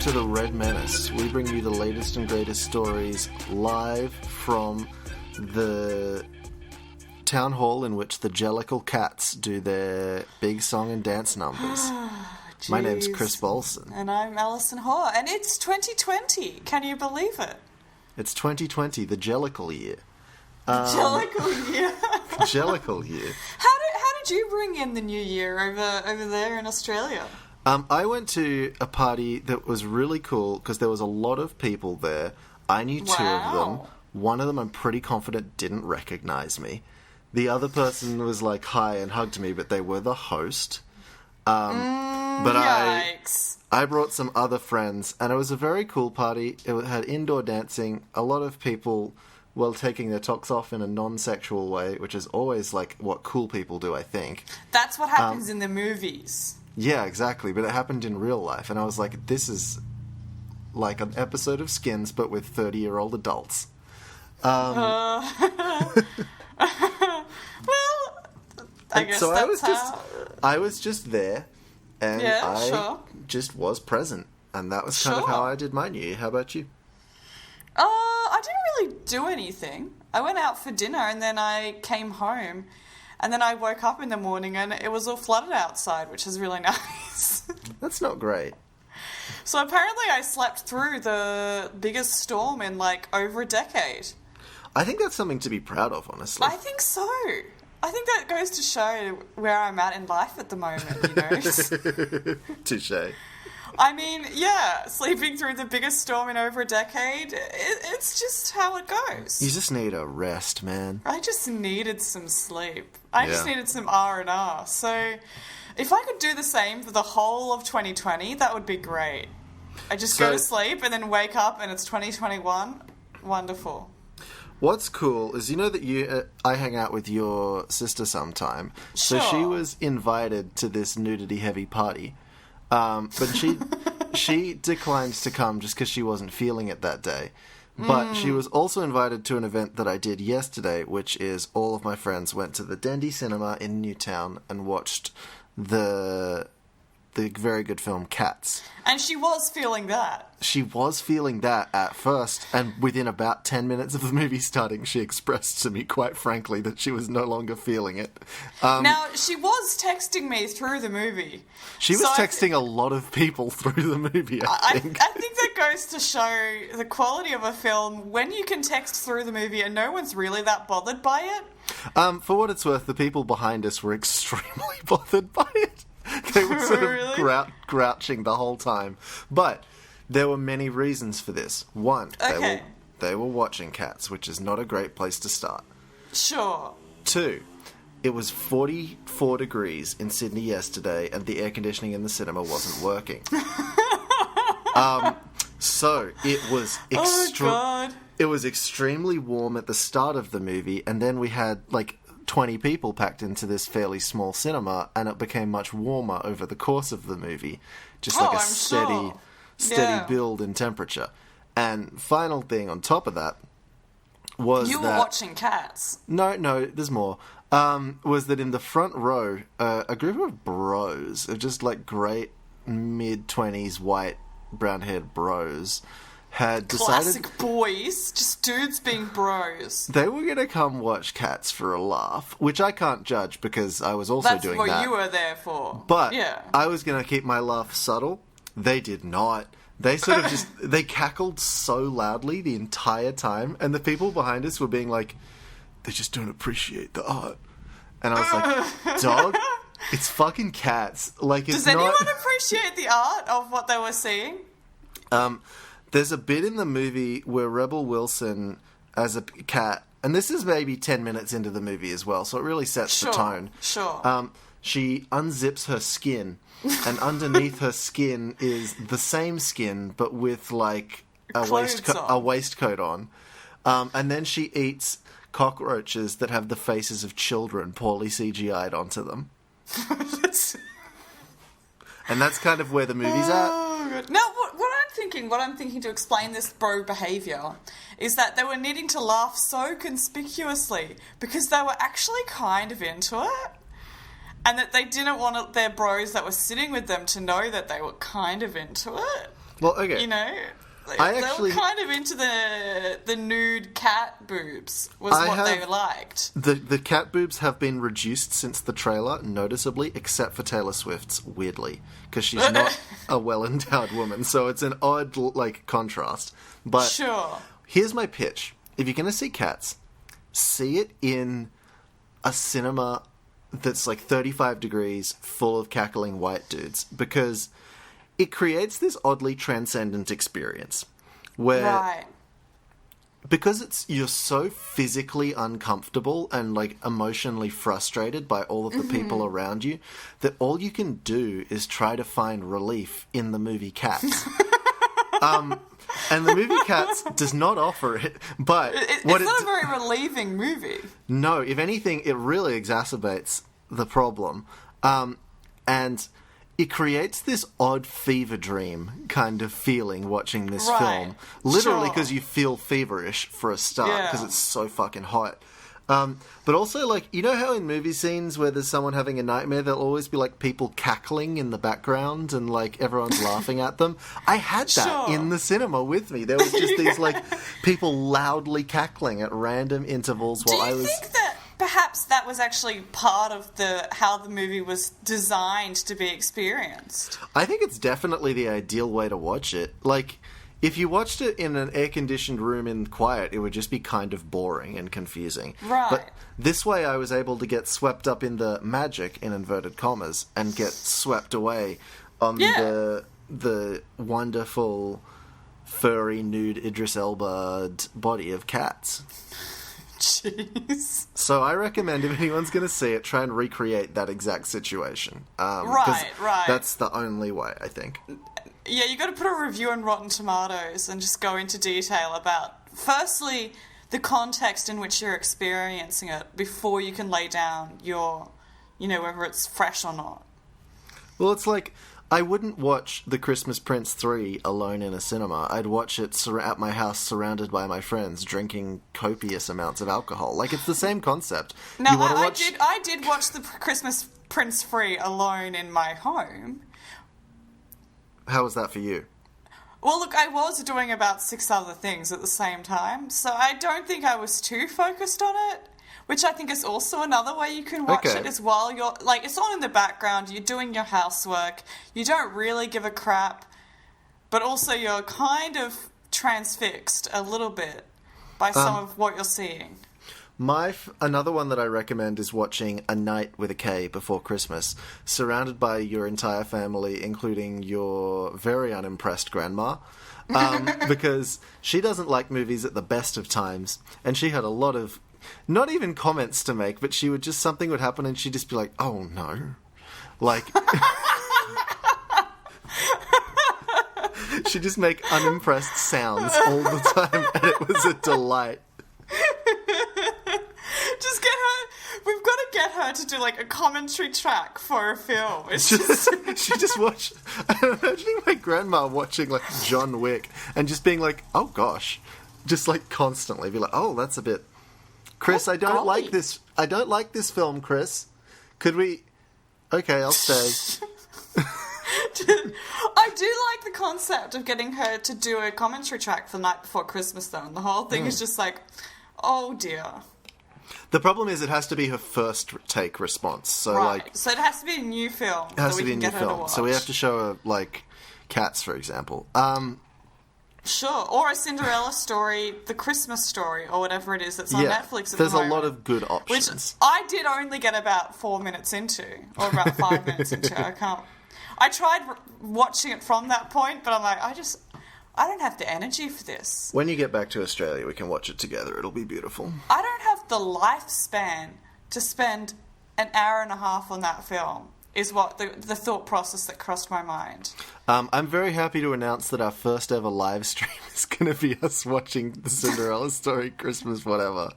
to the Red Menace. We bring you the latest and greatest stories live from the town hall in which the jellicle cats do their big song and dance numbers. My name's Chris Bolson. And I'm Alison Hoare. And it's 2020. Can you believe it? It's 2020, the jellicle year. Jellicle year. Jellicle year. How did you bring in the new year over there in Australia? I went to a party that was really cool because there was a lot of people there. I knew two of them. One of them I'm pretty confident didn't recognize me. The other person was like, hi, and hugged me, but they were the host. Yikes. I brought some other friends, and it was a very cool party. It had indoor dancing, a lot of people, well, taking their tops off in a non-sexual way, which is always like what cool people do, I think. That's what happens in the movies. Yeah, exactly, but it happened in real life, and I was like, this is like an episode of Skins, but with 30-year-old adults. Well, I guess so that's I was just there, and I just was present, and that was kind of how I did my New Year. How about you? I didn't really do anything. I went out for dinner, and then I came home, and then I woke up in the morning, and it was all flooded outside, which is really nice. That's not great. So apparently I slept through the biggest storm in, like, over a decade. I think that's something to be proud of, honestly. I think so. I think that goes to show where I'm at in life at the moment, you know? Touché. I mean, yeah, sleeping through the biggest storm in over a decade, it's just how it goes. You just need a rest, man. I just needed some sleep. I just needed some R&R. So if I could do the same for the whole of 2020, that would be great. I just go to sleep and then wake up and it's 2021. Wonderful. What's cool is, you know that I hang out with your sister sometime. Sure. So she was invited to this nudity-heavy party. But she declined to come just because she wasn't feeling it that day. But she was also invited to an event that I did yesterday, which is all of my friends went to the Dendy Cinema in Newtown and watched the very good film Cats. And she was feeling that. She was feeling that at first, and within about 10 minutes of the movie starting, she expressed to me, quite frankly, that she was no longer feeling it. Now, she was texting me through the movie. She was texting a lot of people through the movie, I think. I think that goes to show the quality of a film when you can text through the movie and no one's really that bothered by it. For what it's worth, the people behind us were extremely bothered by it. They were sort of grouching the whole time. But there were many reasons for this. One, they were watching Cats, which is not a great place to start. Sure. Two, it was 44 degrees in Sydney yesterday, and the air conditioning in the cinema wasn't working. So it was it was extremely warm at the start of the movie, and then we had, like, 20 people packed into this fairly small cinema, and it became much warmer over the course of the movie. Just like a steady build in temperature. And final thing on top of that was You were watching Cats. No, there's more. Was that in the front row, a group of bros, just like great mid-20s white brown-haired bros, had decided... Classic boys, just dudes being bros. They were going to come watch Cats for a laugh, which I can't judge because I was also doing that. That's what you were there for. But I was going to keep my laugh subtle. They did not. They sort of they cackled so loudly the entire time, and the people behind us were being like, they just don't appreciate the art. And I was like, dog, it's fucking Cats. Like, it's Does anyone appreciate the art of what they were seeing? There's a bit in the movie where Rebel Wilson, as a cat, and this is maybe 10 minutes into the movie as well, so it really sets the tone. Sure. She unzips her skin, and underneath her skin is the same skin, but with, like, a waistcoat on. And then she eats cockroaches that have the faces of children poorly CGI'd onto them. And that's kind of where the movie's at. Now, what I'm thinking to explain this bro behaviour is that they were needing to laugh so conspicuously because they were actually kind of into it, and that they didn't want their bros that were sitting with them to know that they were kind of into it. Well, okay. You know? I they were kind of into the nude cat boobs, was what they liked. The cat boobs have been reduced since the trailer, noticeably, except for Taylor Swift's, weirdly, because she's not a well-endowed woman, so it's an odd, like, contrast. But sure. Here's my pitch. If you're going to see Cats, see it in a cinema that's like 35 degrees, full of cackling white dudes, because it creates this oddly transcendent experience where, right. because you're so physically uncomfortable and like emotionally frustrated by all of the people around you, that all you can do is try to find relief in the movie Cats. And the movie Cats does not offer it, but it's not a very relieving movie. No, if anything, it really exacerbates the problem. And it creates this odd fever dream kind of feeling watching this film. Literally because you feel feverish for a start, because it's so fucking hot. But also, like, you know how in movie scenes where there's someone having a nightmare, there'll always be, like, people cackling in the background and, like, everyone's laughing at them? I had that in the cinema with me. There was just these, like, people loudly cackling at random intervals while I was... Do you think that perhaps that was actually part of how the movie was designed to be experienced? I think it's definitely the ideal way to watch it. Like... If you watched it in an air-conditioned room in quiet, it would just be kind of boring and confusing. Right. But this way I was able to get swept up in the magic, in inverted commas, and get swept away on the wonderful, furry, nude Idris Elba body of Cats. Jeez. So I recommend if anyone's going to see it, try and recreate that exact situation. Right. That's the only way, I think. Yeah, you got to put a review on Rotten Tomatoes and just go into detail about, firstly, the context in which you're experiencing it before you can lay down your, whether it's fresh or not. Well, it's like, I wouldn't watch The Christmas Prince 3 alone in a cinema. I'd watch it at my house surrounded by my friends drinking copious amounts of alcohol. Like, it's the same concept. Now, I did watch The Christmas Prince 3 alone in my home. How was that for you? Well, look, I was doing about 6 other things at the same time, so I don't think I was too focused on it, which I think is also another way you can watch it, is while you're, like, it's on in the background, you're doing your housework, you don't really give a crap, but also you're kind of transfixed a little bit by some of what you're seeing. Another one that I recommend is watching A Night with a K Before Christmas, surrounded by your entire family, including your very unimpressed grandma, because she doesn't like movies at the best of times, and she had a lot of, not even comments to make, but something would happen and she'd just be like, oh no. Like... she'd just make unimpressed sounds all the time, and it was a delight. Just get her. We've got to get her to do like a commentary track for a film. It's she just watched. I'm imagining my grandma watching like John Wick and just being like, "Oh gosh," just like constantly be like, "Oh, that's a bit." Chris, I don't like this. I don't like this film, Chris. Could we? Okay, I'll stay. I do like the concept of getting her to do a commentary track for the night before Christmas, though, and the whole thing is just like, oh dear. The problem is it has to be her first take response. So so it has to be a new film. It has to be a new film. So we have to show her like Cats, for example. Sure, or a Cinderella story, the Christmas story, or whatever it is that's on Netflix at the moment. There's a lot of good options. Which I did only get about 4 minutes into, or about 5 minutes into. I tried watching it from that point, but I'm like, I don't have the energy for this. When you get back to Australia, we can watch it together. It'll be beautiful. I don't have the lifespan to spend an hour and a half on that film, is what the thought process that crossed my mind. I'm very happy to announce that our first ever live stream is going to be us watching the Cinderella story, Christmas, whatever.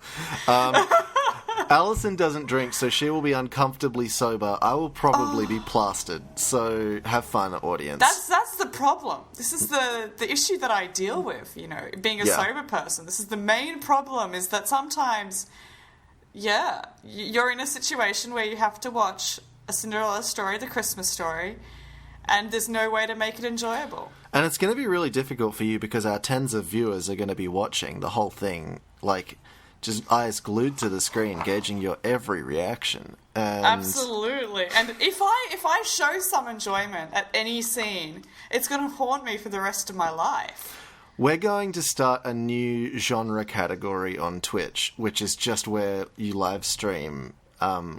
Alison doesn't drink, so she will be uncomfortably sober. I will probably be plastered, so have fun, audience. That's the problem. This is the issue that I deal with, being a sober person. This is the main problem, is that sometimes, you're in a situation where you have to watch a Cinderella story, the Christmas story, and there's no way to make it enjoyable. And it's going to be really difficult for you because our tens of viewers are going to be watching the whole thing, like, just eyes glued to the screen, gauging your every reaction. And Absolutely. And if I show some enjoyment at any scene, it's going to haunt me for the rest of my life. We're going to start a new genre category on Twitch, which is just where you live stream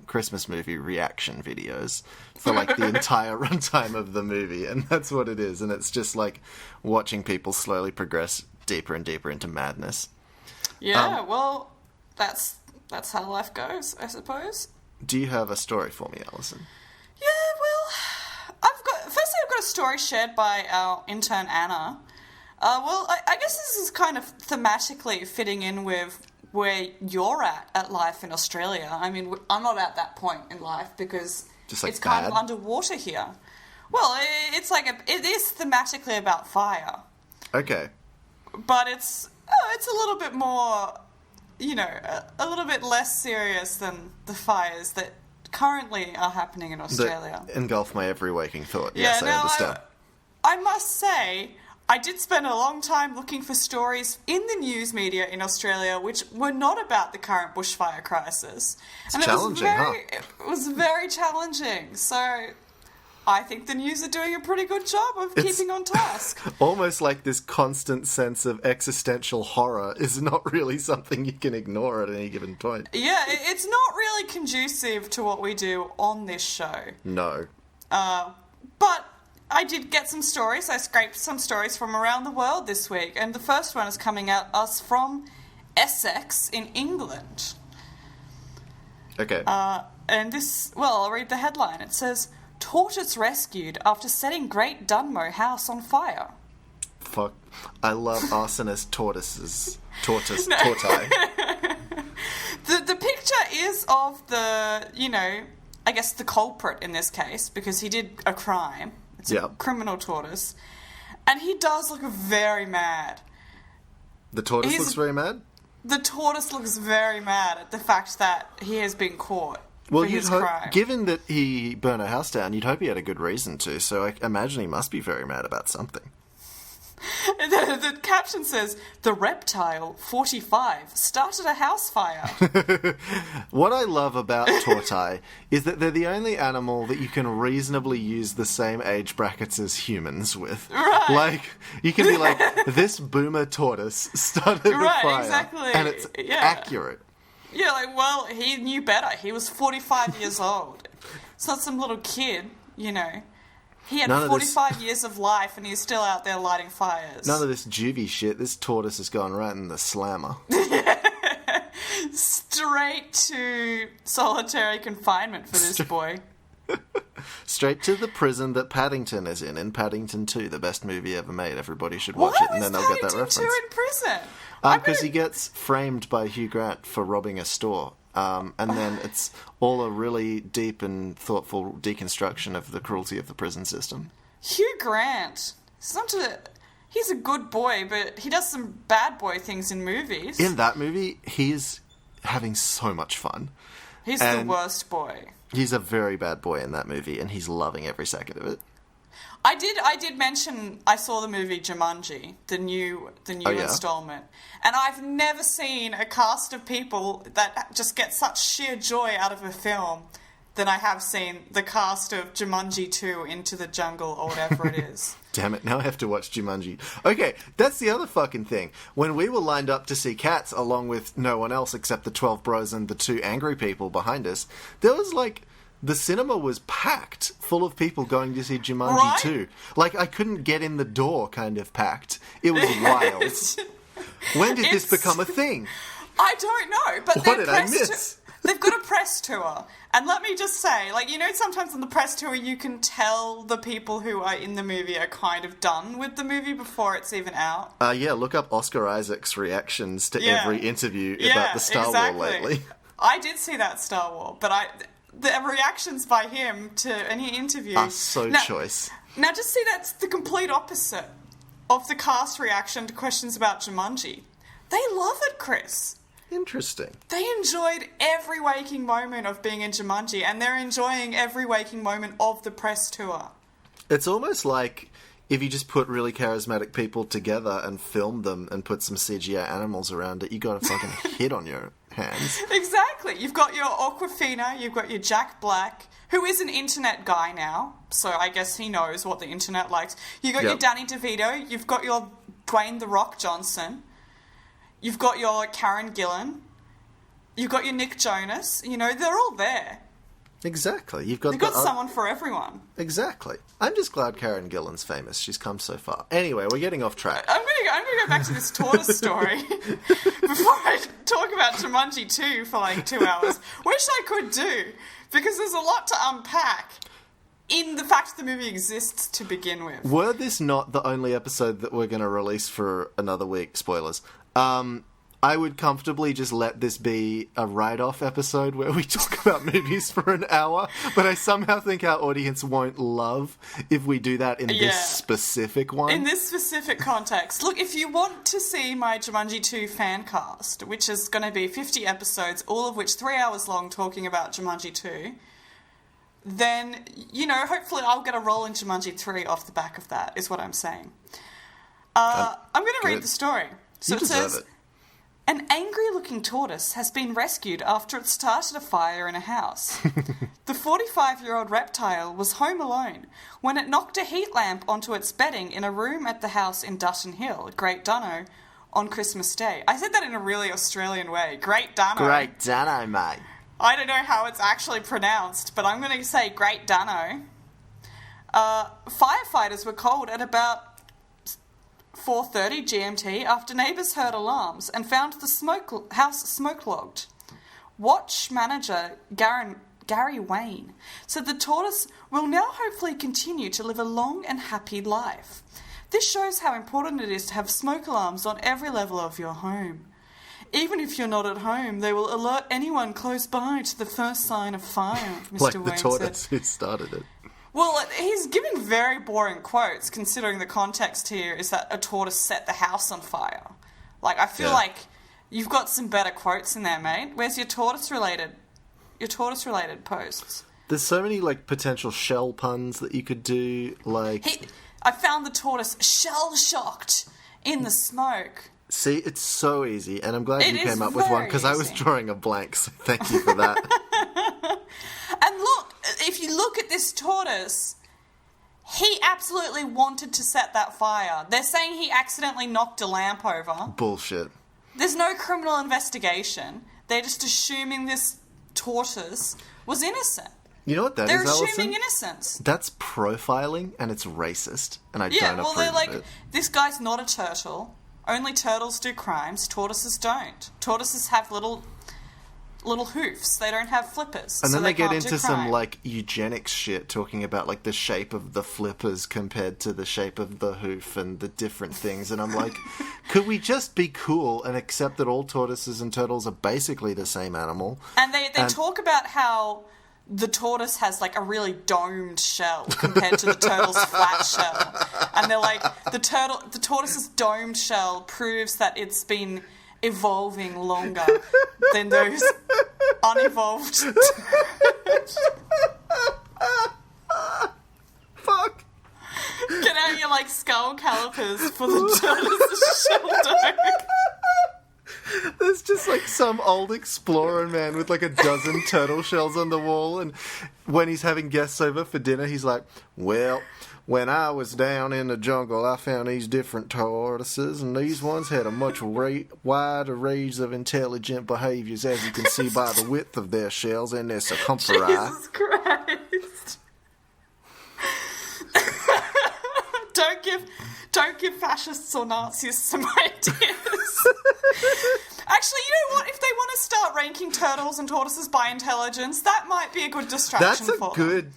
Christmas movie reaction videos for like the entire runtime of the movie, and that's what it is. And it's just like watching people slowly progress deeper and deeper into madness. Yeah, well, that's how life goes, I suppose. Do you have a story for me, Alison? Yeah, well, I've got a story shared by our intern Anna. I guess this is kind of thematically fitting in with where you're at life in Australia. I mean, I'm not at that point in life because it's kind of underwater here. Well, it is thematically about fire. Okay. But it's a little bit more, a little bit less serious than the fires that currently are happening in Australia. That engulf my every waking thought. Yes, I understand. I must say, I did spend a long time looking for stories in the news media in Australia which were not about the current bushfire crisis. It's challenging, It was very challenging. So I think the news are doing a pretty good job of keeping on task. Almost like this constant sense of existential horror is not really something you can ignore at any given point. Yeah, it's not really conducive to what we do on this show. No. But I did get some stories. I scraped some stories from around the world this week, and the first one is coming at us from Essex in England. Okay. And this, well, I'll read the headline. It says, "Tortoise rescued after setting Great Dunmow house on fire." Fuck. I love arsonist tortoises. Tortoise. The picture is of the, I guess the culprit in this case, because he did a crime. It's a criminal tortoise. And he does look very mad. The tortoise looks very mad? The tortoise looks very mad at the fact that he has been caught for his crime. Given that he burned a house down, you'd hope he had a good reason to, so I imagine he must be very mad about something. The caption says, "The reptile, 45, started a house fire." What I love about tortoise is that they're the only animal that you can reasonably use the same age brackets as humans with. Right. Like, you can be like, this boomer tortoise started a fire. Exactly. And it's accurate. Yeah, well, he knew better. He was 45 years old. It's not some little kid, He had 45 years of life and he's still out there lighting fires. None of this juvie shit. This tortoise has gone right in the slammer. Straight to solitary confinement for this boy. Straight to the prison that Paddington is in Paddington 2, the best movie ever made. Everybody should watch it, and then they'll get that reference. Why was Paddington 2 in prison? Because he gets framed by Hugh Grant for robbing a store. And then it's all a really deep and thoughtful deconstruction of the cruelty of the prison system. Hugh Grant. He's a good boy, but he does some bad boy things in movies. In that movie, he's having so much fun. He's the worst boy. He's a very bad boy in that movie, and he's loving every second of it. I did mention I saw the movie Jumanji, the new installment, and I've never seen a cast of people that just get such sheer joy out of a film than I have seen the cast of Jumanji 2 Into the Jungle or whatever it is. Damn it, now I have to watch Jumanji. Okay, that's the other fucking thing. When we were lined up to see Cats, along with no one else except the 12 bros and the 2 angry people behind us, there was the cinema was packed, full of people going to see Jumanji 2. Like, I couldn't get in the door kind of packed. It was wild. When did this become a thing? I don't know, but what did I miss? They've got a press tour. And let me just say, sometimes on the press tour you can tell the people who are in the movie are kind of done with the movie before it's even out. Look up Oscar Isaac's reactions to every interview about the Star Wars lately. I did see that Star Wars, but the reactions by him to any interview are so choice. Now, just see, that's the complete opposite of the cast reaction to questions about Jumanji. They love it, Chris. Interesting. They enjoyed every waking moment of being in Jumanji, and they're enjoying every waking moment of the press tour. It's almost like if you just put really charismatic people together and film them and put some CGI animals around it, you got a fucking hit on your hands. Exactly. You've got your Awkwafina, you've got your Jack Black, who is an internet guy now, so I guess he knows what the internet likes. You've got your Danny DeVito, you've got your Dwayne The Rock Johnson, you've got your Karen Gillan, you've got your Nick Jonas, you know, they're all there. Exactly. You've got someone for everyone. Exactly. I'm just glad Karen Gillan's famous. She's come so far. Anyway, we're getting off track. I'm gonna go back to this tortoise story before I talk about Jumanji 2 for like 2 hours, which I could do, because there's a lot to unpack in the fact the movie exists to begin with. Were this not the only episode that we're going to release for another week, spoilers, I would comfortably just let this be a write-off episode where we talk about movies for an hour, but I somehow think our audience won't love if we do that in this specific one. In this specific context. Look, if you want to see my Jumanji 2 fan cast, which is going to be 50 episodes, all of which 3 hours long, talking about Jumanji 2, then, you know, hopefully I'll get a role in Jumanji 3 off the back of that, is what I'm saying. I'm going to read the story. So you deserve it. An angry-looking tortoise has been rescued after it started a fire in a house. The 45-year-old reptile was home alone when it knocked a heat lamp onto its bedding in a room at the house in Dutton Hill, Great Dunno, on Christmas Day. I said that in a really Australian way. Great Dunno. Great Dunno, mate. I don't know how it's actually pronounced, but I'm going to say Great Dunno. Firefighters were called at about 4:30 GMT after neighbours heard alarms and found the house smoke-logged. Watch manager Gary Wayne said the tortoise will now hopefully continue to live a long and happy life. This shows how important it is to have smoke alarms on every level of your home. Even if you're not at home, they will alert anyone close by to the first sign of fire, Mr. Like Wayne the tortoise said. who started it. Well, he's given very boring quotes, considering the context here is that a tortoise set the house on fire. Like, I feel like you've got some better quotes in there, mate. Where's your tortoise-related posts? There's so many, like, potential shell puns that you could do, like... I found the tortoise shell-shocked in the smoke. See, it's so easy, and I'm glad you came up with one, because I was drawing a blank, so thank you for that. And look, if you look at this tortoise, he absolutely wanted to set that fire. They're saying he accidentally knocked a lamp over. Bullshit. There's no criminal investigation. They're just assuming this tortoise was innocent. You know what that is, They're Alison? assuming innocence. That's profiling, and it's racist, and I don't approve they're like, of it. this guy's not a turtle. Only turtles do crimes. Tortoises don't. Tortoises have little hoofs. They don't have flippers. And so then they get can't into do crime. some, like, eugenics shit, talking about, like, the shape of the flippers compared to the shape of the hoof and the different things. And I'm like, could we just be cool and accept that all tortoises and turtles are basically the same animal? And they talk about how the tortoise has, like, a really domed shell compared to the turtle's flat shell. And they're like, the tortoise's domed shell proves that it's been evolving longer than those unevolved. Fuck. Get out your, like, skull calipers for the tortoise's shell dome. There's just, like, some old explorer man with, like, a dozen turtle shells on the wall, and when he's having guests over for dinner, he's like, well, when I was down in the jungle, I found these different tortoises, and these ones had a much wider range of intelligent behaviors, as you can see by the width of their shells and their circumference. Jesus Christ. Don't give fascists or Nazis some ideas. Actually, you know what? If they want to start ranking turtles and tortoises by intelligence, that might be a good distraction for them.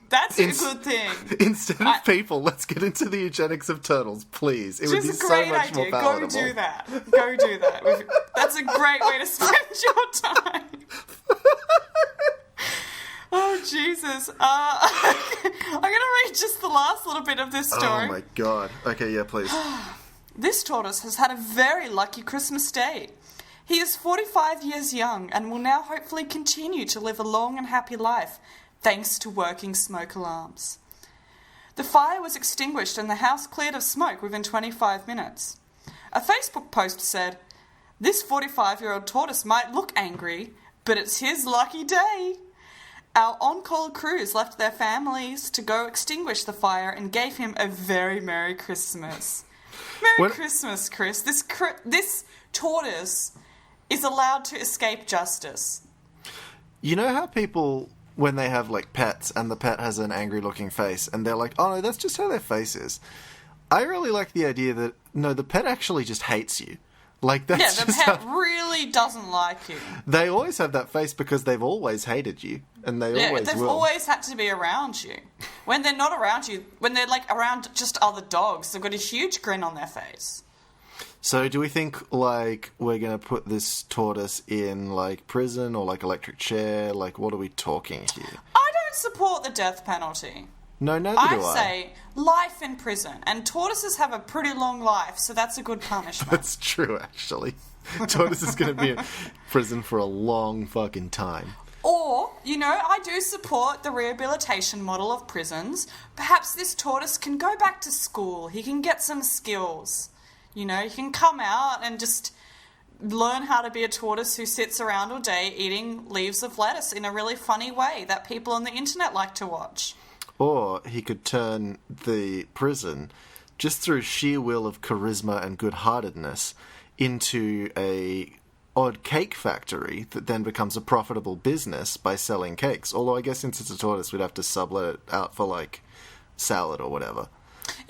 That's a good thing. Instead of people, let's get into the eugenics of turtles, please. It would be so much more palatable. Go do that. Go do that. That's a great way to spend your time. Oh, Jesus. I'm going to read just the last little bit of this story. Oh, my God. Okay, yeah, please. This tortoise has had a very lucky Christmas Day. He is 45 years young and will now hopefully continue to live a long and happy life, thanks to working smoke alarms. The fire was extinguished and the house cleared of smoke within 25 minutes. A Facebook post said, "This 45-year-old tortoise might look angry, but it's his lucky day. Our on-call crews left their families to go extinguish the fire and gave him a very Merry Christmas." Merry Christmas, Chris. This tortoise is allowed to escape justice. You know how people, when they have, like, pets and the pet has an angry-looking face and they're like, oh, no, that's just how their face is. I really like the idea that, no, the pet actually just hates you. Like, that's the pet really doesn't like you. They always have that face because they've always hated you, and they've always had to be around you. When they're not around you, when they're, like, around just other dogs, they've got a huge grin on their face. So do we think, like, we're going to put this tortoise in, like, prison or, like, electric chair? Like, what are we talking here? I don't support the death penalty. No, neither do I. I say life in prison. And tortoises have a pretty long life, so that's a good punishment. That's true, actually. Tortoise is going to be in prison for a long fucking time. Or, I do support the rehabilitation model of prisons. Perhaps this tortoise can go back to school. He can get some skills. He can come out and just learn how to be a tortoise who sits around all day eating leaves of lettuce in a really funny way that people on the internet like to watch. Or he could turn the prison, just through sheer will of charisma and good-heartedness, into a odd cake factory that then becomes a profitable business by selling cakes. Although I guess since it's a tortoise, we'd have to sublet it out for, like, salad or whatever.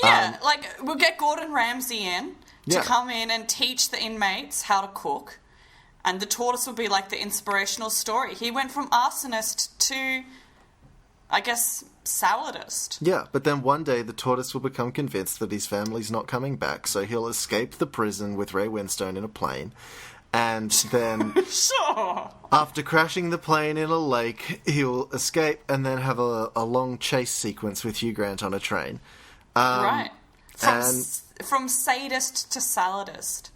Yeah, we'll get Gordon Ramsay in to come in and teach the inmates how to cook. And the tortoise will be, like, the inspirational story. He went from arsonist to, I guess, saladist. Yeah, but then one day the tortoise will become convinced that his family's not coming back, so he'll escape the prison with Ray Winstone in a plane, and then sure, after crashing the plane in a lake, he'll escape and then have a long chase sequence with Hugh Grant on a train. Right. From sadist to saladist.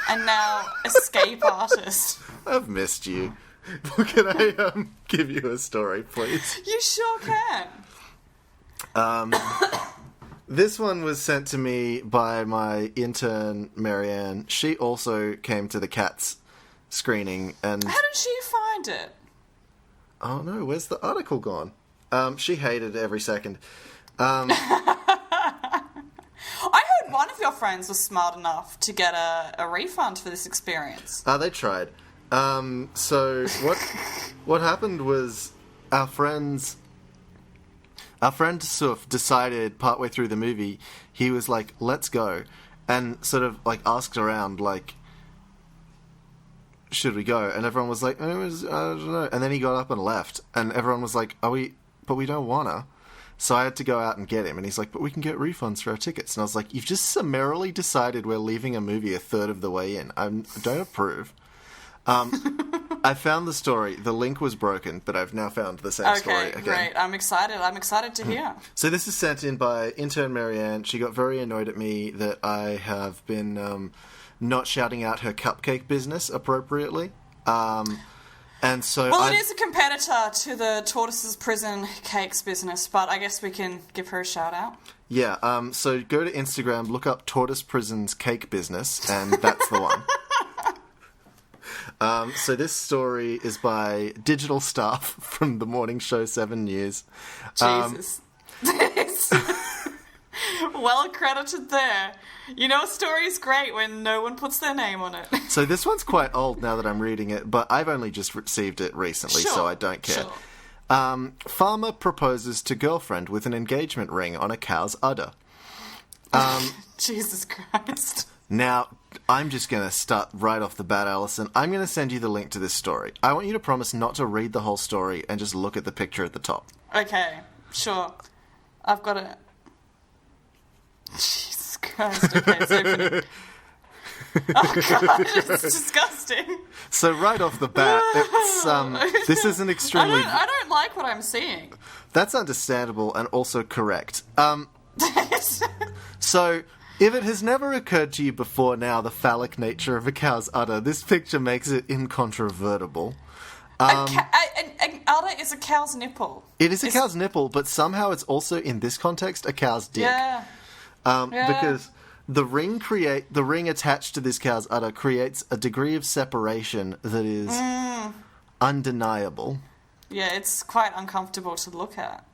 And now escape artist. I've missed you. Can I give you a story, please? You sure can. This one was sent to me by my intern, Marianne. She also came to the Cats screening. And how did she find it? Oh no, where's the article gone? She hated every second. I heard one of your friends was smart enough to get a refund for this experience. They tried. So what happened was our friend Suf decided partway through the movie, he was like, let's go, and sort of like asked around, like, should we go? And everyone was like, I don't know. And then he got up and left, and everyone was like, but we don't wanna. So I had to go out and get him, and he's like, but we can get refunds for our tickets. And I was like, you've just summarily decided we're leaving a movie a third of the way in. I don't approve. I found the story. The link was broken, but I've now found the same story again. Great. I'm excited to hear. So this is sent in by intern Marianne. She got very annoyed at me that I have been not shouting out her cupcake business appropriately. And so it is a competitor to the Tortoises Prison Cakes business, but I guess we can give her a shout out. Yeah, so go to Instagram, look up Tortoise Prison's Cake Business, and that's the one. So this story is by digital staff from the morning show 7 News. Jesus. Well credited there. A story's great when no one puts their name on it. So this one's quite old now that I'm reading it, but I've only just received it recently, so I don't care. Sure. Farmer proposes to girlfriend with an engagement ring on a cow's udder. Jesus Christ. Now, I'm just going to start right off the bat, Alison. I'm going to send you the link to this story. I want you to promise not to read the whole story and just look at the picture at the top. Okay, sure. I've got it. Jesus Christ. Okay, it's opening. Oh God, it's disgusting. So right off the bat, it's, this is an extremely... I don't like what I'm seeing. That's understandable and also correct. So... if it has never occurred to you before now the phallic nature of a cow's udder, this picture makes it incontrovertible. An udder is a cow's nipple. It is a cow's nipple, but somehow it's also, in this context, a cow's dick. Yeah. Because the ring attached to this cow's udder creates a degree of separation that is undeniable. Yeah, it's quite uncomfortable to look at.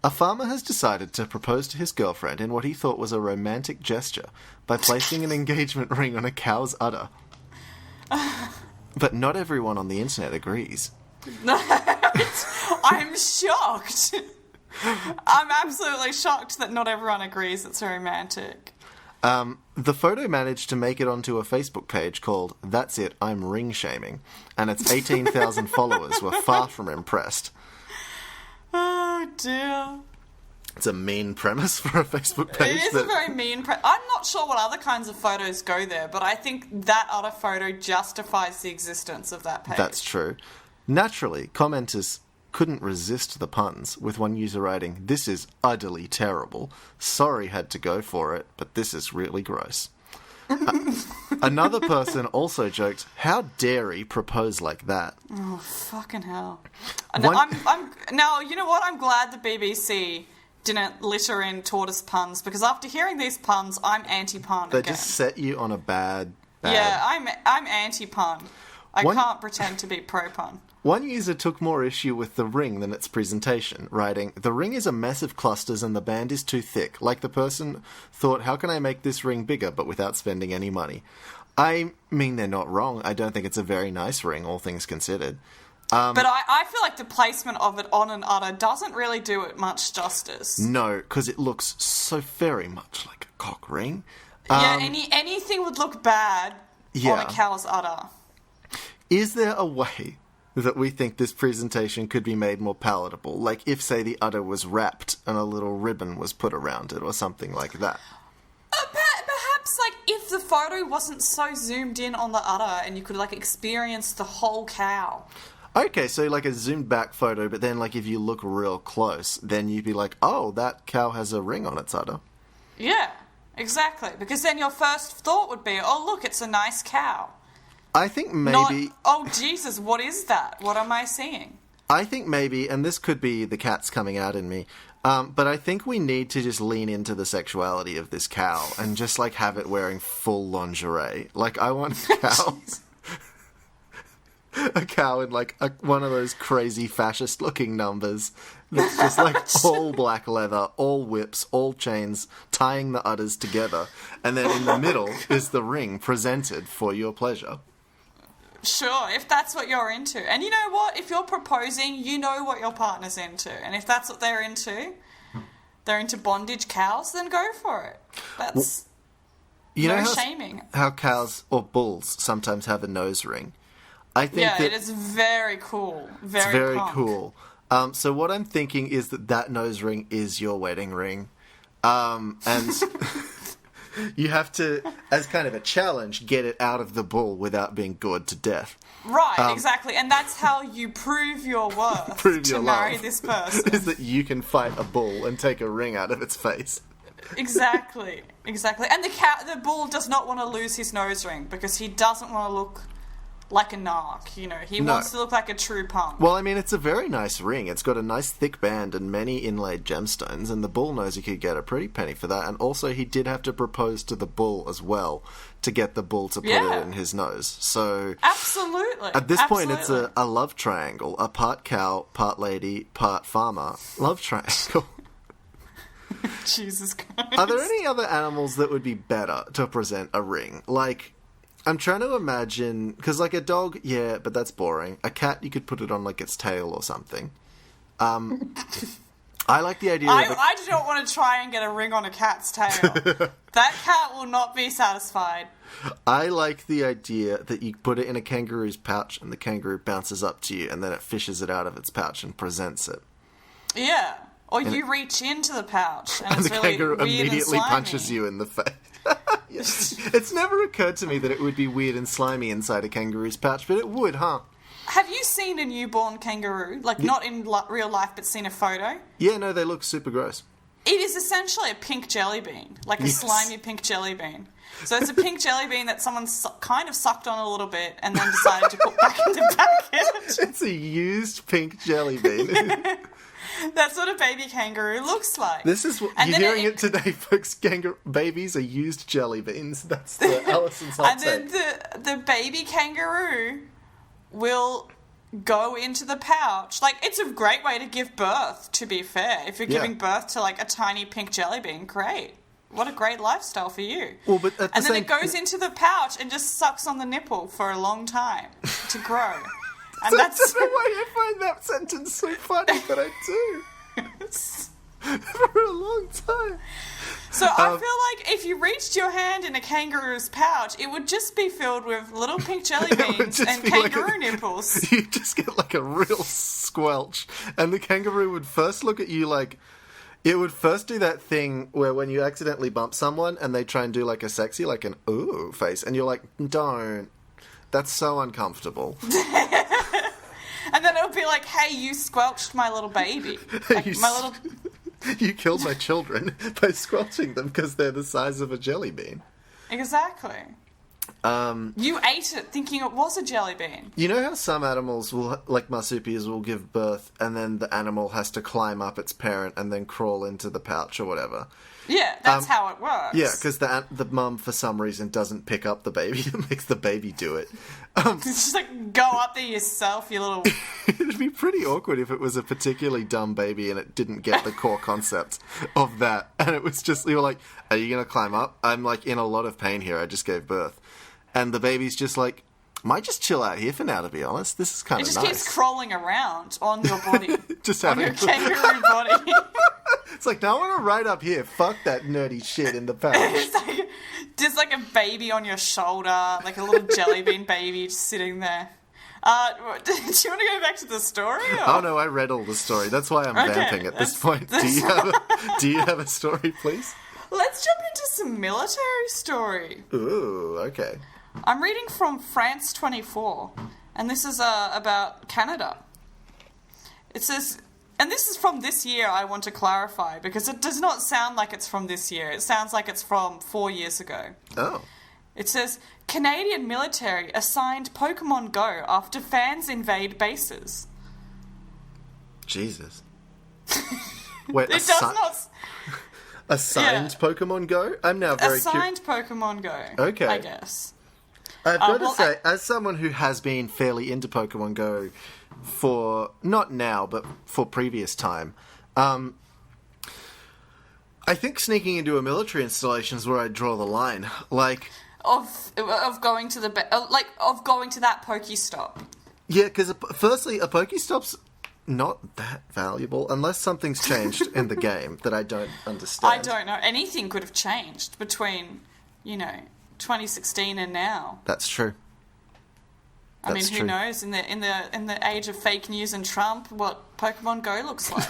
A farmer has decided to propose to his girlfriend in what he thought was a romantic gesture by placing an engagement ring on a cow's udder. But not everyone on the internet agrees. I'm shocked. I'm absolutely shocked that not everyone agrees it's romantic. The photo managed to make it onto a Facebook page called That's It, I'm Ring Shaming, and its 18,000 followers were far from impressed. Oh, dear. It's a mean premise for a Facebook page. It is a very mean premise. I'm not sure what other kinds of photos go there, but I think that other photo justifies the existence of that page. That's true. Naturally, commenters couldn't resist the puns, with one user writing, "This is utterly terrible. Sorry had to go for it, but this is really gross." Another person also joked, "How dare he propose like that?" Oh, fucking hell. Now, you know what? I'm glad the BBC didn't litter in tortoise puns, because after hearing these puns, I'm anti-pun They again. just set you on a bad... Yeah, I'm anti-pun. I can't pretend to be pro-pun. One user took more issue with the ring than its presentation, writing, "The ring is a mess of clusters and the band is too thick. Like the person thought, how can I make this ring bigger but without spending any money?" I mean, they're not wrong. I don't think it's a very nice ring, all things considered. But I feel like the placement of it on an udder doesn't really do it much justice. No, because it looks so very much like a cock ring. Yeah, anything would look bad on a cow's udder. Is there a way that we think this presentation could be made more palatable? Like if, say, the udder was wrapped and a little ribbon was put around it or something like that? Perhaps, like, if the photo wasn't so zoomed in on the udder and you could, like, experience the whole cow. Okay, so like a zoomed back photo, but then like if you look real close, then you'd be like, oh, that cow has a ring on its udder. Yeah, exactly. Because then your first thought would be, oh, look, it's a nice cow. I think maybe... Not, oh, Jesus, what is that? What am I seeing? I think maybe, and this could be the cat's coming out in me, but I think we need to just lean into the sexuality of this cow and just like have it wearing full lingerie. Like I want a cow... a cow in like one of those crazy fascist looking numbers that's just like all black leather, all whips, all chains, tying the udders together, and then in the middle is the ring presented for your pleasure. Sure, if that's what you're into. And you know what? If you're proposing, you know what your partner's into. And if that's what they're into bondage cows, then go for it. That's no shaming. How cows or bulls sometimes have a nose ring. I think it is very cool. It's very cool. So what I'm thinking is that nose ring is your wedding ring. And you have to, as kind of a challenge, get it out of the bull without being gored to death. Right, exactly. And that's how you prove your worth to marry this person. Is that you can fight a bull and take a ring out of its face. Exactly. And the bull does not want to lose his nose ring because he doesn't want to look like a narc, you know. He wants to look like a true punk. Well, I mean, it's a very nice ring. It's got a nice thick band and many inlaid gemstones, and the bull knows he could get a pretty penny for that. And also, he did have to propose to the bull as well to get the bull to put it in his nose. So, absolutely. At this point, it's a love triangle. A part cow, part lady, part farmer. Love triangle. Jesus Christ. Are there any other animals that would be better to present a ring? Like... I'm trying to imagine, because like a dog, yeah, but that's boring. A cat, you could put it on like its tail or something. I like the idea I don't want to try and get a ring on a cat's tail. That cat will not be satisfied. I like the idea that you put it in a kangaroo's pouch and the kangaroo bounces up to you and then it fishes it out of its pouch and presents it. Yeah. Or you reach into the pouch and it's the really kangaroo weird immediately and slimy. punches you in the face. It's never occurred to me that it would be weird and slimy inside a kangaroo's pouch, but it would, huh? Have you seen a newborn kangaroo? Like, not in real life, but seen a photo? Yeah, no, they look super gross. It is essentially a pink jelly bean. Like a slimy pink jelly bean. So it's a pink jelly bean that someone kind of sucked on a little bit and then decided to put back in the packet. It's a used pink jelly bean. That's what a baby kangaroo looks like. This is what you're hearing it today, folks. Babies are used jelly beans. That's the Alison's hot take. And then the baby kangaroo will go into the pouch. Like, it's a great way to give birth, to be fair. If you're giving birth to, like, a tiny pink jelly bean, great. What a great lifestyle for you. Well, but and then it goes into the pouch and just sucks on the nipple for a long time to grow. And I don't know why I find that sentence so funny, but I do. For a long time. So I feel like if you reached your hand in a kangaroo's pouch, it would just be filled with little pink jelly beans and kangaroo nipples. You'd just get like a real squelch. And the kangaroo would first look at you like... It would first do that thing where when you accidentally bump someone and they try and do like a sexy, like an ooh face, and you're like, don't. That's so uncomfortable. And then it'll be like, hey, you squelched my little baby. Like, You killed my children by squelching them because they're the size of a jelly bean. Exactly. You ate it thinking it was a jelly bean. You know how some animals will, like marsupials, will give birth and then the animal has to climb up its parent and then crawl into the pouch or whatever? Yeah, that's how it works. Yeah, because the mum, for some reason, doesn't pick up the baby and makes the baby do it. Just like, go up there yourself, you little... It'd be pretty awkward if it was a particularly dumb baby and it didn't get the core concept of that. And it was just, you were like, are you going to climb up? I'm like in a lot of pain here, I just gave birth. And the baby's just like, might just chill out here for now, to be honest. This is kind of nice. It just keeps crawling around on your body. Just on your kangaroo body. It's like, no, I want to ride up here. Fuck that nerdy shit in the pouch. It's like, just like a baby on your shoulder, like a little jelly bean baby just sitting there. Do you want to go back to the story? Or? Oh no, I read all the story. That's why I'm vamping at this point. Do you have a story, please? Let's jump into some military story. Ooh, okay. I'm reading from France 24, and this is about Canada. It says, and this is from this year, I want to clarify, because it does not sound like it's from this year. It sounds like it's from 4 years ago. Oh. It says, Canadian military assigned Pokemon Go after fans invade bases. Jesus. Wait, it does not... Assigned Pokemon Go? I'm now very Assigned Pokemon Go. Okay. I guess. I've got to say, as someone who has been fairly into Pokemon Go for, not now, but for previous time, I think sneaking into a military installation is where I draw the line. Like... Of going to of going to that Pokestop. Yeah, because firstly, a Pokestop's not that valuable unless something's changed in the game that I don't understand. I don't know. Anything could have changed between, 2016 and now. That's true. I mean, who knows in the age of fake news and Trump what Pokemon Go looks like.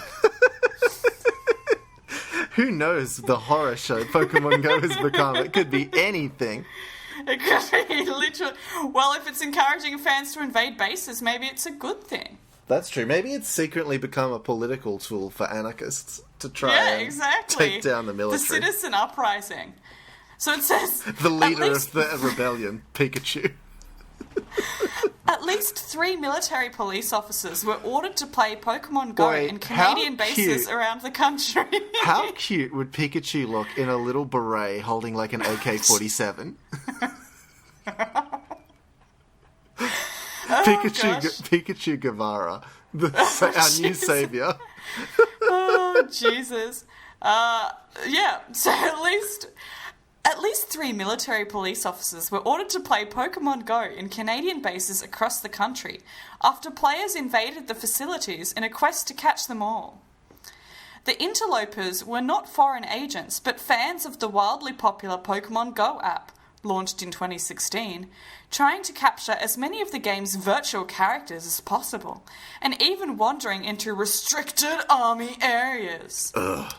Who knows the horror show Pokemon Go has become? It could be anything. It could be literally... Well, if it's encouraging fans to invade bases, maybe it's a good thing. That's true. Maybe it's secretly become a political tool for anarchists to try take down the military. The citizen uprising. So it says... The leader of the rebellion, Pikachu. At least 3 military police officers were ordered to play Pokemon Go in Canadian bases around the country. How cute would Pikachu look in a little beret holding like an AK-47? Pikachu Guevara, our new savior. Oh, Jesus. Yeah, so at least 3 military police officers were ordered to play Pokemon Go in Canadian bases across the country after players invaded the facilities in a quest to catch them all. The interlopers were not foreign agents, but fans of the wildly popular Pokemon Go app, launched in 2016, trying to capture as many of the game's virtual characters as possible, and even wandering into restricted army areas. Ugh.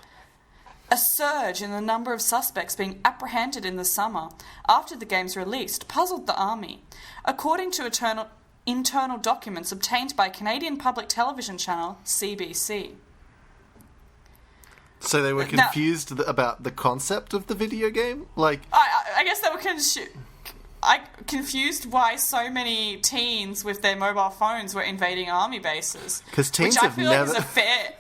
A surge in the number of suspects being apprehended in the summer after the game's release puzzled the army, according to internal documents obtained by Canadian public television channel CBC. So they were confused about the concept of the video game? Like, I guess they were confused. confused why so many teens with their mobile phones were invading army bases. Because teens which I have feel never... like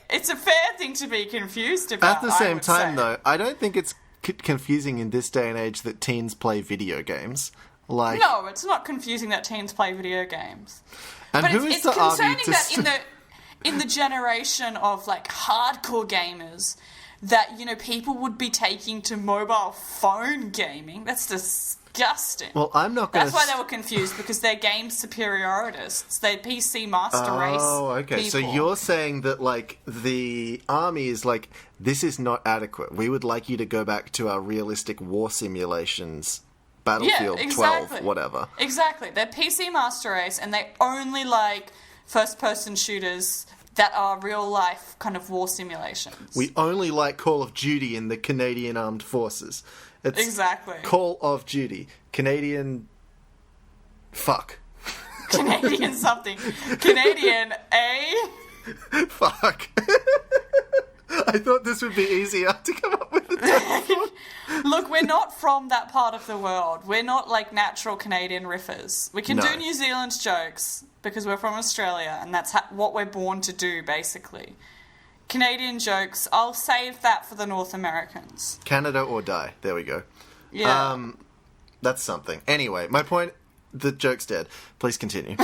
it's a fair thing to be confused about. At the same time, though, I don't think it's confusing in this day and age that teens play video games. Like, no, it's not confusing that teens play video games. And but who it's is the concerning army to that in the generation of like hardcore gamers, that people would be taking to mobile phone gaming. That's disgusting. Well, I'm not going to... That's why they were confused, because they're game superiorists. They're PC master race. Oh, okay. People. So you're saying that, like, the army is like, this is not adequate. We would like you to go back to our realistic war simulations, Battlefield 12, whatever. Exactly. They're PC master race, and they only like first-person shooters that are real-life kind of war simulations. We only like Call of Duty in the Canadian Armed Forces. It's exactly. Call of Duty. Canadian... Fuck. Canadian something. Canadian A... Fuck. I thought this would be easier to come up with a term. Look, we're not from that part of the world. We're not like natural Canadian riffers. We can do New Zealand jokes because we're from Australia, and that's what we're born to do, basically. Canadian jokes, I'll save that for the North Americans. Canada or die. There we go. Yeah. That's something. Anyway, my point, the joke's dead. Please continue.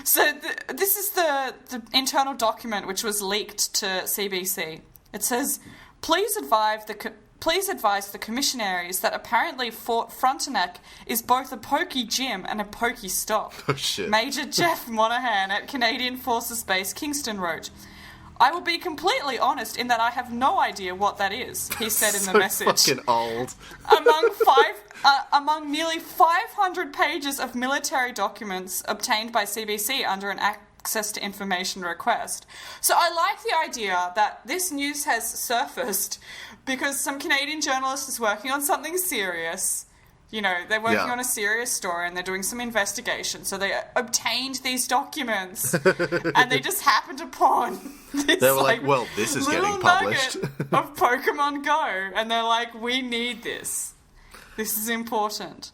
So this is the internal document which was leaked to CBC. It says, please advise the commissionaries that apparently Fort Frontenac is both a pokey gym and a pokey stop. Oh, shit. Major Jeff Monahan at Canadian Forces Base Kingston wrote, I will be completely honest in that I have no idea what that is, he said in the message. Fucking old. Among nearly 500 pages of military documents obtained by CBC under an access to information request. So I like the idea that this news has surfaced because some Canadian journalist is working on something serious. They're working on a serious story and they're doing some investigation. So they obtained these documents and they just happened upon this, they were like, well, this is getting published. of Pokemon Go. And they're like, we need this. This is important.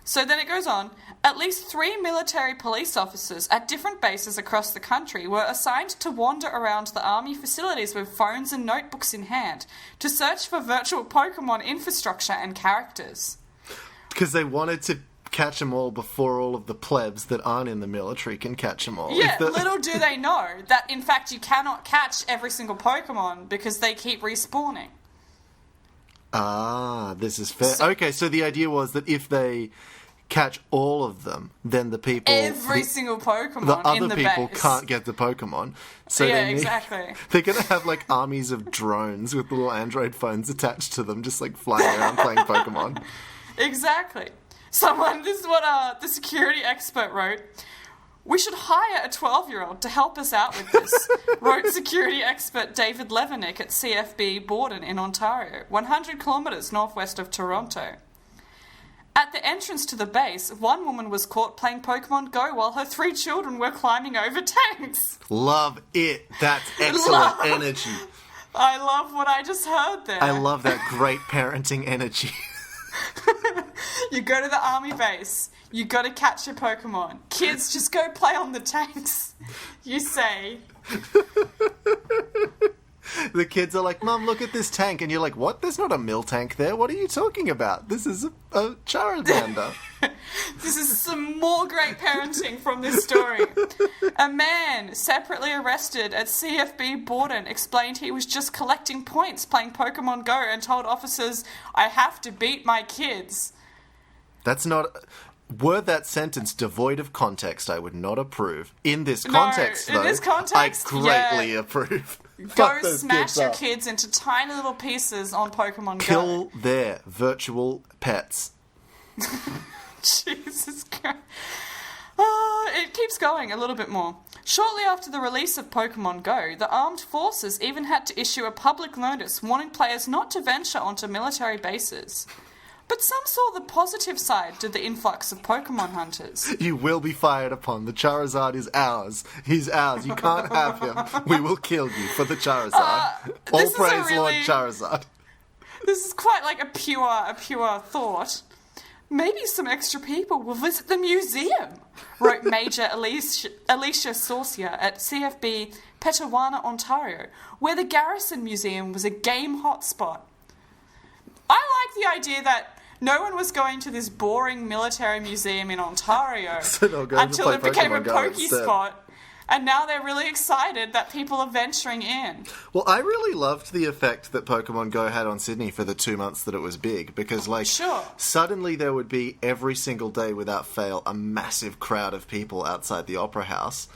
So then it goes on. At least 3 military police officers at different bases across the country were assigned to wander around the army facilities with phones and notebooks in hand to search for virtual Pokemon infrastructure and characters. Because they wanted to catch them all before all of the plebs that aren't in the military can catch them all. Yeah, little do they know that, in fact, you cannot catch every single Pokemon because they keep respawning. Ah, this is fair. Okay, so the idea was that if they catch all of them, then the people... Every single Pokemon the other in the people base. can't get the Pokemon. So yeah, exactly. They're going to have, like, armies of drones with little Android phones attached to them, just, like, flying around playing Pokemon. Exactly. This is what the security expert wrote. We should hire a 12-year-old to help us out with this, wrote security expert David Levenick at CFB Borden in Ontario, 100 kilometres northwest of Toronto. At the entrance to the base, one woman was caught playing Pokemon Go while her 3 children were climbing over tanks. Love it. That's excellent energy. I love what I just heard there. I love that great parenting energy. You go to the army base. You got to catch your Pokemon. Kids, just go play on the tanks. You say. The kids are like, Mum, look at this tank. And you're like, what? There's not a Miltank there. What are you talking about? This is a Charmander. This is some more great parenting from this story. A man separately arrested at CFB Borden explained he was just collecting points playing Pokemon Go and told officers, I have to beat my kids. That's not... Were that sentence devoid of context, I would not approve. In this context, though, I greatly approve. Go smash your kids into tiny little pieces on Pokemon Go. Kill their virtual pets. Jesus Christ. It keeps going a little bit more. Shortly after the release of Pokemon Go, the armed forces even had to issue a public notice warning players not to venture onto military bases. But some saw the positive side to the influx of Pokemon hunters. You will be fired upon. The Charizard is ours. He's ours. You can't have him. We will kill you for the Charizard. All praise Lord Charizard. This is quite like a pure thought. maybe some extra people will visit the museum, wrote Major Alicia Saucier at CFB Petawana, Ontario, where the Garrison Museum was a game hotspot. I like the idea that no one was going to this boring military museum in Ontario until it became a pokey spot. And now they're really excited that people are venturing in. Well, I really loved the effect that Pokemon Go had on Sydney for the 2 months that it was big. Because, suddenly there would be, every single day without fail, a massive crowd of people outside the Opera House.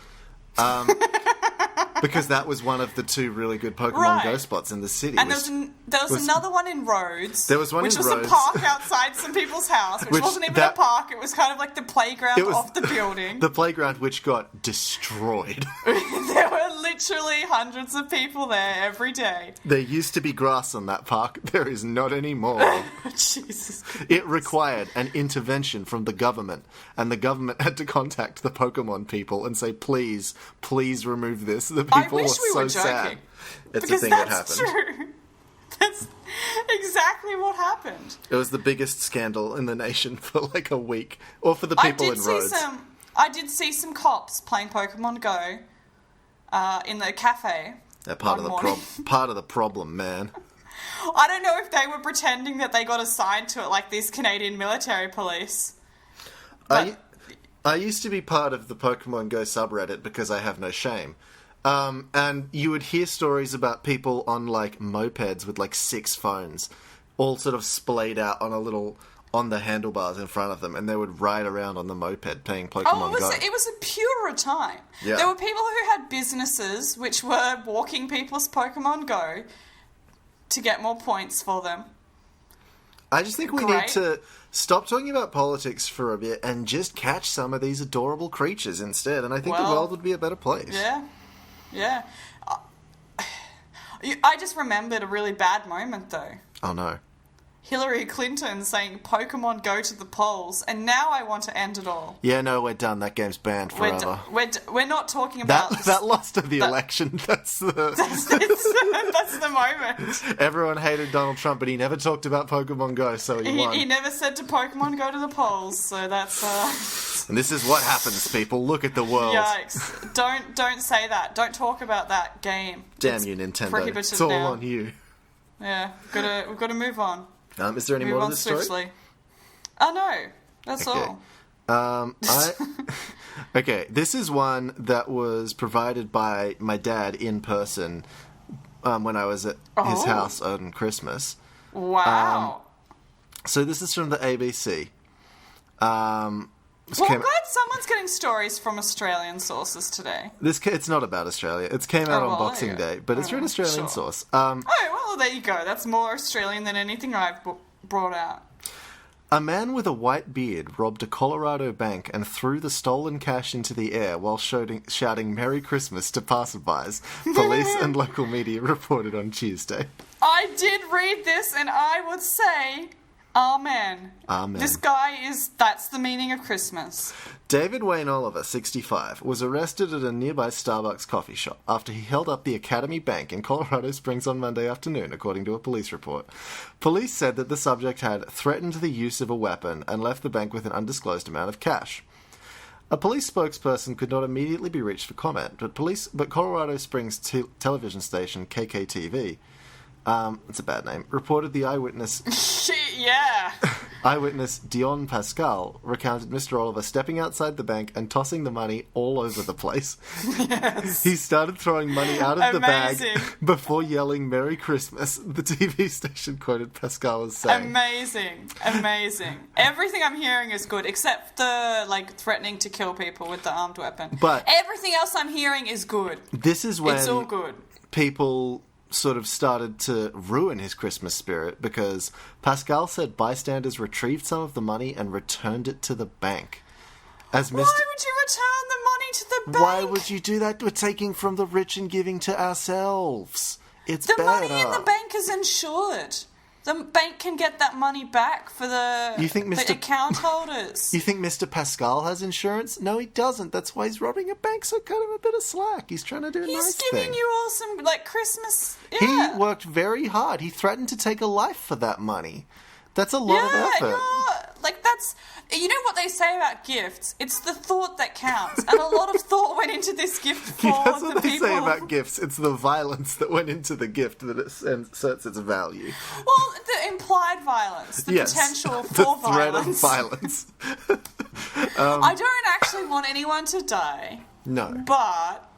Because that was one of the 2 really good Pokemon Go spots in the city. And there was another one in Rhodes. There was one in Rhodes. Which was a park outside some people's house, which wasn't even a park. It was kind of like the playground of the building. The playground which got destroyed. There were literally hundreds of people there every day. There used to be grass on that park. There is not anymore. Jesus. It required an intervention from the government, and the government had to contact the Pokemon people and say, please remove this. The people were so sad. It's a thing that happened. True. That's exactly what happened. It was the biggest scandal in the nation for like a week, or for the people in Rhodes. I did see some cops playing Pokemon Go in the cafe. They're part of the problem, man. I don't know if they were pretending that they got assigned to it like these Canadian military police. But I used to be part of the Pokemon Go subreddit because I have no shame. And you would hear stories about people on, like, mopeds with, like, 6 phones, all sort of splayed out on the handlebars in front of them, and they would ride around on the moped playing Pokemon Go. It was a purer time. Yeah. There were people who had businesses which were walking people's Pokemon Go to get more points for them. I just think we need to stop talking about politics for a bit and just catch some of these adorable creatures instead, and I think the world would be a better place. Yeah. I just remembered a really bad moment, though. Oh, no. Hillary Clinton saying Pokemon go to the polls, and now I want to end it all. Yeah, no, we're done. That game's banned forever. We're not talking about... That lost to the election. That's the moment. Everyone hated Donald Trump, but he never talked about Pokemon Go, so he won. He never said to Pokemon go to the polls, so that's... And this is what happens, people. Look at the world. Yikes. Don't say that. Don't talk about that game. Damn you, Nintendo. It's all on you. Yeah, we've got to move on. Is there any more to this story? Swiftly. Oh, no. That's all. Okay, this is one that was provided by my dad in person when I was at his house on Christmas. Wow. So this is from the ABC. I'm glad someone's getting stories from Australian sources today. It's not about Australia. It came out on Boxing Day, but it's from an Australian source. Well, there you go. That's more Australian than anything I've brought out. A man with a white beard robbed a Colorado bank and threw the stolen cash into the air while shouting Merry Christmas to passerbys, police and local media reported on Tuesday. I did read this, and I would say... Amen. This guy that's the meaning of Christmas. David Wayne Oliver, 65, was arrested at a nearby Starbucks coffee shop after he held up the Academy Bank in Colorado Springs on Monday afternoon, according to a police report. Police said that the subject had threatened the use of a weapon and left the bank with an undisclosed amount of cash. A police spokesperson could not immediately be reached for comment, but Colorado Springs television station KKTV, it's a bad name, reported the eyewitness... Yeah. Eyewitness Dion Pascal recounted Mr. Oliver stepping outside the bank and tossing the money all over the place. Yes. He started throwing money out of the bag before yelling Merry Christmas, the TV station quoted Pascal as saying. Amazing. Everything I'm hearing is good, except the, threatening to kill people with the armed weapon. But everything else I'm hearing is good. This is when it's all good. People sort of started to ruin his Christmas spirit because Pascal said bystanders retrieved some of the money and returned it to the bank. Why would you return the money to the bank? Why would you do that? We're taking from the rich and giving to ourselves. It's the better. Money in the bank is insured. The bank can get that money back for the account holders. You think Mr. Pascal has insurance? No, he doesn't. That's why he's robbing a bank, so cut him a bit of slack. He's trying to do a nice thing. He's giving you all some, Christmas... Yeah. He worked very hard. He threatened to take a life for that money. That's a lot of effort. That's that's... You know what they say about gifts? It's the thought that counts. And a lot of thought went into this gift for That's the what they people. say about gifts. It's the violence that went into the gift that asserts its value. Well, the implied violence, the potential for the threat violence. of violence. I don't actually want anyone to die. No. But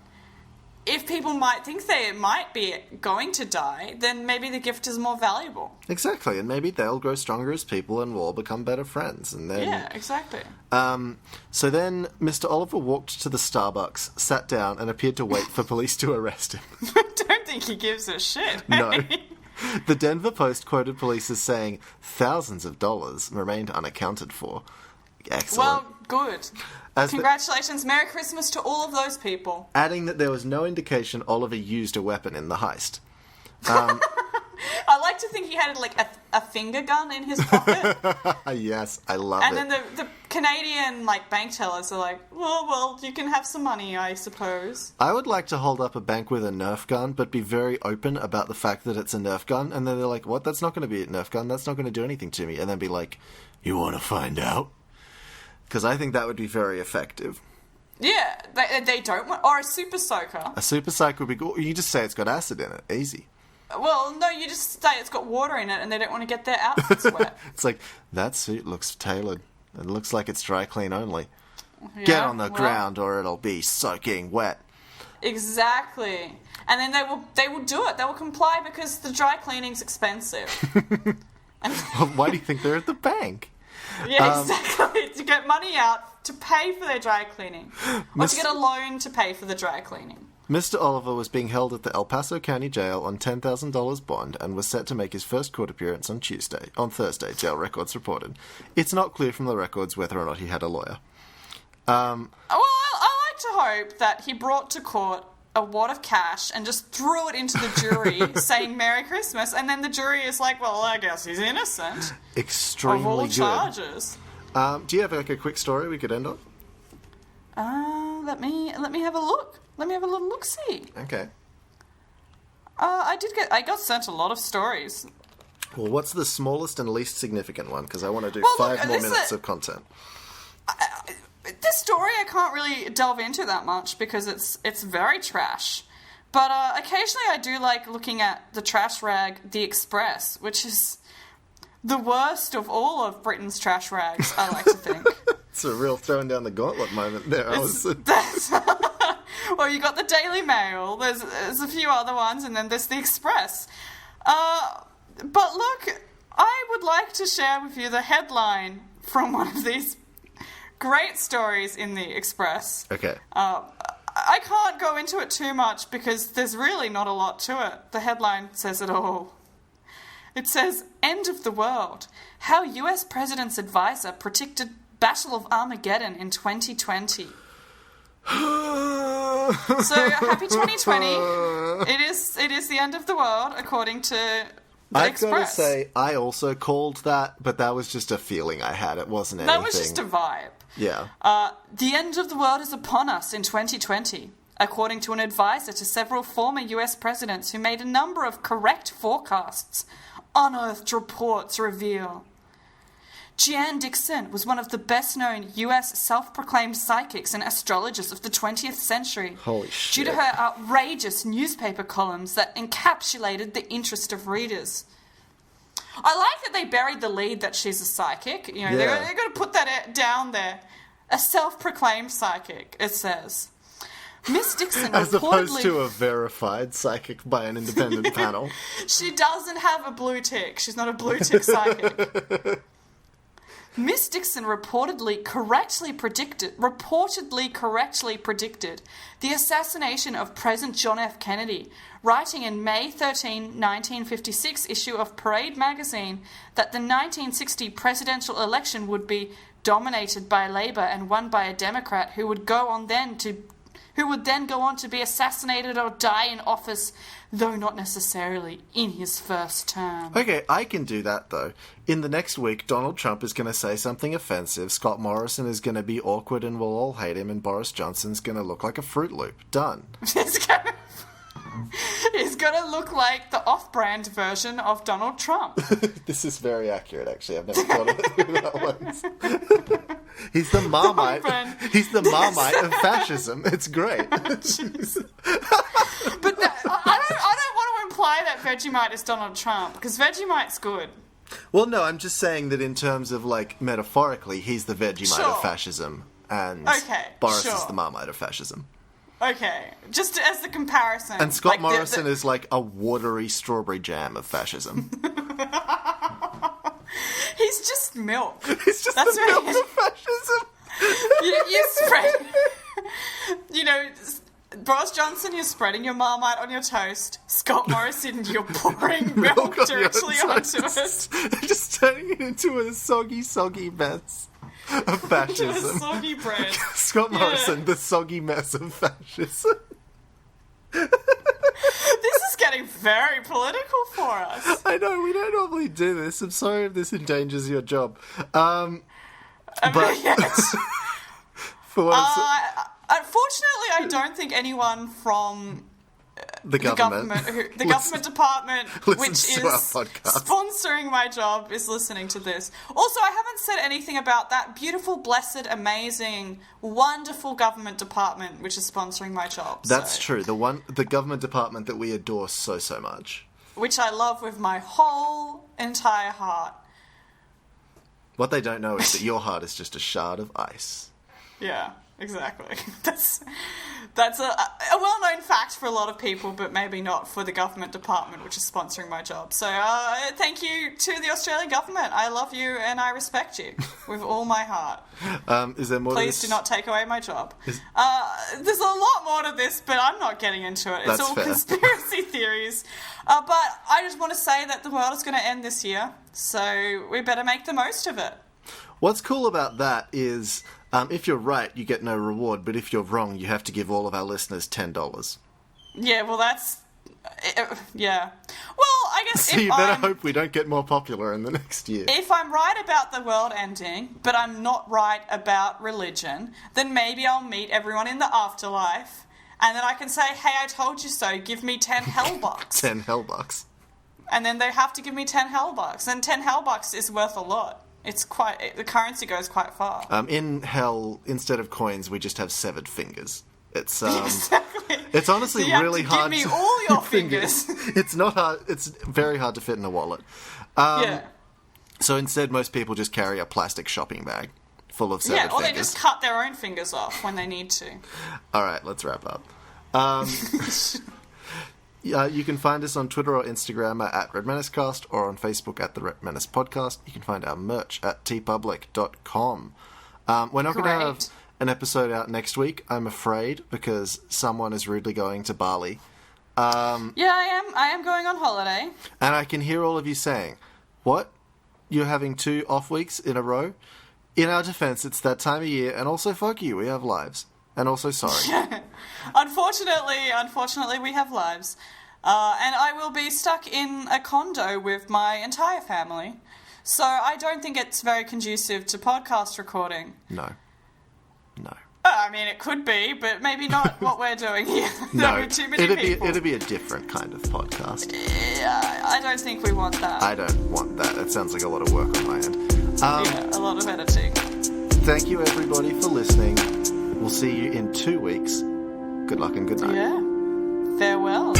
if people might think they might be going to die, then maybe the gift is more valuable. Exactly, and maybe they'll grow stronger as people and will become better friends. And then, yeah, exactly. So then Mr. Oliver walked to the Starbucks, sat down, and appeared to wait for police to arrest him. I don't think he gives a shit. No. The Denver Post quoted police as saying thousands of dollars remained unaccounted for. Excellent. Well, good. Congratulations. Merry Christmas to all of those people. Adding that there was no indication Oliver used a weapon in the heist. I like to think he had like a finger gun in his pocket. Yes, I love it. And then the Canadian like bank tellers are like, well, you can have some money, I suppose. I would like to hold up a bank with a Nerf gun, but be very open about the fact that it's a Nerf gun. And then they're like, what? That's not going to be a Nerf gun. That's not going to do anything to me. And then be like, you want to find out? Because I think that would be very effective. Yeah, they don't want... Or a super soaker. A super soaker would be good. You just say it's got acid in it. Easy. Well, no, you just say it's got water in it and they don't want to get their outfits wet. It's like, that suit looks tailored. It looks like it's dry clean only. Yeah, Get on the ground or it'll be soaking wet. Exactly. And then they will do it. They will comply because the dry cleaning's expensive. Why do you think they're at the bank? Yeah, exactly. To get money out to pay for their dry cleaning. Or to get a loan to pay for the dry cleaning. Mr. Oliver was being held at the El Paso County Jail on $10,000 bond and was set to make his first court appearance on Thursday, jail records reported. It's not clear from the records whether or not he had a lawyer. Well, I like to hope that he brought to court a wad of cash and just threw it into the jury saying Merry Christmas, and then the jury is like, well, I guess he's innocent. Extremely of all good. Charges. Do you have like a quick story we could end on? Let me have a look. Let me have a little look-see. Okay. I got sent a lot of stories. Well, what's the smallest and least significant one? Because I want to do 5 more minutes of content. This story I can't really delve into that much because it's very trash. But occasionally I do like looking at the trash rag, The Express, which is the worst of all of Britain's trash rags, I like to think. It's a real throwing down the gauntlet moment there. Well, you got the Daily Mail, there's a few other ones, and then there's The Express. But look, I would like to share with you the headline from one of these great stories in The Express. Okay. I can't go into it too much because there's really not a lot to it. The headline says it all. It says, End of the World. How US President's advisor predicted Battle of Armageddon in 2020. So, happy 2020. It is the end of the world, according to The Express. I've got to say, I also called that, but that was just a feeling I had. It wasn't anything. That was just a vibe. Yeah. The end of the world is upon us in 2020, according to an advisor to several former US presidents who made a number of correct forecasts, unearthed reports reveal. Jan Dixon was one of the best-known US self-proclaimed psychics and astrologers of the 20th century. Holy shit. Due to her outrageous newspaper columns that encapsulated the interest of readers. I like that they buried the lead that she's a psychic. You know, Yeah. they're going to put that down there. A self-proclaimed psychic, it says. Miss Dixon As opposed reportedly... to a verified psychic by an independent panel. She doesn't have a blue tick. She's not a blue tick psychic. Miss Dixon reportedly correctly predicted the assassination of President John F. Kennedy, writing in May 13, 1956 issue of Parade magazine that the 1960 presidential election would be dominated by Labour and won by a Democrat who would then go on to be assassinated or die in office, though not necessarily in his first term. Okay, I can do that, though. In the next week, Donald Trump is going to say something offensive, Scott Morrison is going to be awkward and we'll all hate him, and Boris Johnson's going to look like a Fruit Loop. Done. is going to look like the off-brand version of Donald Trump. This is very accurate, actually. I've never thought of it through that lens. He's the Marmite. He's the Marmite of fascism. It's great. But I don't want to imply that Vegemite is Donald Trump, because Vegemite's good. Well, no, I'm just saying that in terms of, like, metaphorically, he's the Vegemite of fascism, and Boris is the Marmite of fascism. Okay, just as the comparison. And Scott Morrison is like a watery strawberry jam of fascism. He's just milk. He's just the milk of fascism. You spread... You know... Boris Johnson, you're spreading your Marmite on your toast. Scott Morrison, you're pouring milk directly onto it. Just turning it into a soggy mess of fascism. Into a soggy bread. Scott Morrison, the soggy mess of fascism. This is getting very political for us. I know, we don't normally do this. I'm sorry if this endangers your job. Unfortunately, I don't think anyone from the government department, which is podcast. Sponsoring my job, is listening to this. Also, I haven't said anything about that beautiful, blessed, amazing, wonderful government department which is sponsoring my job. That's true. The government department that we adore so much. Which I love with my whole entire heart. What they don't know is that your heart is just a shard of ice. Yeah. Exactly. That's a well-known fact for a lot of people, but maybe not for the government department, which is sponsoring my job. So thank you to the Australian government. I love you and I respect you with all my heart. Is there more? Please do not take away my job. There's a lot more to this, but I'm not getting into it. It's all fair. Conspiracy theories. But I just want to say that the world is going to end this year, so we better make the most of it. What's cool about that is... if you're right, you get no reward, but if you're wrong, you have to give all of our listeners $10. Yeah, well, that's... yeah. Well, I guess so you better hope we don't get more popular in the next year. If I'm right about the world ending, but I'm not right about religion, then maybe I'll meet everyone in the afterlife, and then I can say, hey, I told you so, give me 10 hellbucks. 10 hellbucks. And then they have to give me 10 hellbucks, and 10 hellbucks is worth a lot. The currency goes quite far. In hell, instead of coins, we just have severed fingers. It's exactly. It's honestly so you really have to hard. Give me all your fingers. It's not hard. It's very hard to fit in a wallet. Yeah. So instead, most people just carry a plastic shopping bag full of severed fingers. Yeah, or they just cut their own fingers off when they need to. All right, let's wrap up. You can find us on Twitter or Instagram at Red Menacecast, or on Facebook at the Red Menace Podcast. You can find our merch at tpublic.com. We're not going to have an episode out next week, I'm afraid, because someone is rudely going to Bali. Yeah, I am going on holiday. And I can hear all of you saying, what? You're having 2 off weeks in a row? In our defense, it's that time of year, and also fuck you, we have lives. And also sorry. Unfortunately, we have lives. And I will be stuck in a condo with my entire family. So I don't think it's very conducive to podcast recording. No. I mean, it could be, but maybe not what we're doing here. There are too many people. It'd be a different kind of podcast. Yeah, I don't think we want that. I don't want that. It sounds like a lot of work on my end. A lot of editing. Thank you, everybody, for listening. We'll see you in 2 weeks. Good luck and good night. Yeah. Farewell.